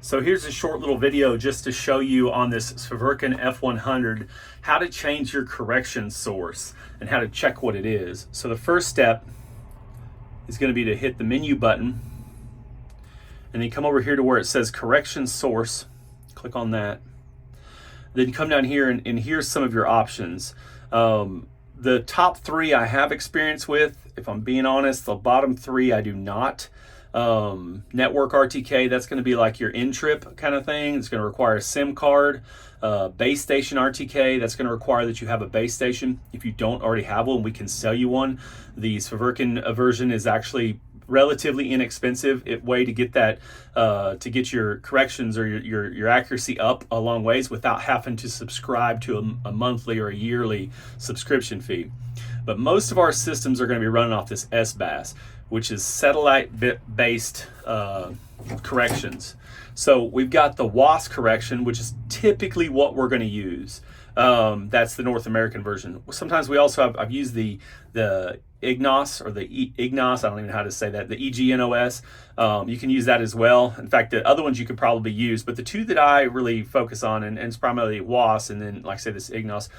So here's a short little video just to show you on this Svearverken F100 how to change your correction source and how to check what it is. So the first step is going to be to hit the menu button and then come over here to where it says correction source. Click on that. Then come down here and here's some of your options. The top three I have experience with. If I'm being honest, the bottom three I do not. Network RTK, that's going to be like your in-trip kind of thing. It's going to require a SIM card. Base station RTK, that's going to require that you have a base station. If you don't already have one, we can sell you one. The Svearverken version is actually relatively inexpensive way to get that to get your corrections or your accuracy up a long ways without having to subscribe to a monthly or a yearly subscription fee. But most of our systems are going to be running off this SBAS, which is satellite-based corrections. So we've got the WAS correction, which is typically what we're going to use. That's the North American version. Sometimes we also have, I've used the IGNOS or the IGNOS, I don't even know how to say that, the EGNOS. You can use that as well. In fact, the other ones you could probably use, but the two that I really focus on, and it's primarily WAS, and then, like I say, this IGNOS,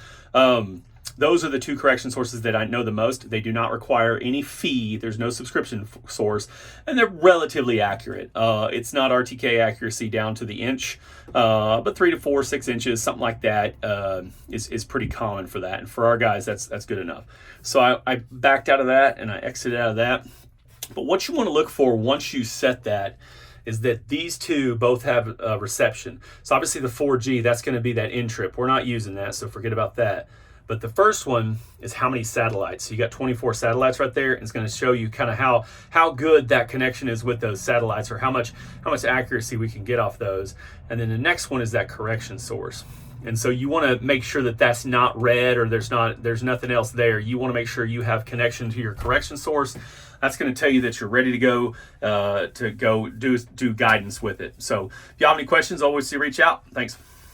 those are the two correction sources that I know the most. They do not require any fee. There's no subscription source, and they're relatively accurate. It's not RTK accuracy down to the inch, but 3 to 4, 6 inches, something like that, is pretty common for that. And for our guys, that's good enough. So I backed out of that and I exited out of that. But what you want to look for once you set that is that these two both have reception. So obviously the 4G, that's going to be that in-trip. We're not using that, so forget about that. But the first one is how many satellites. So you got 24 satellites right there, and it's going to show you kind of how good that connection is with those satellites, or how much accuracy we can get off those. And then the next one is that correction source. And so you want to make sure that that's not red or there's nothing else there. You want to make sure you have connection to your correction source. That's going to tell you that you're ready to go do guidance with it. So if you have any questions, always reach out. Thanks.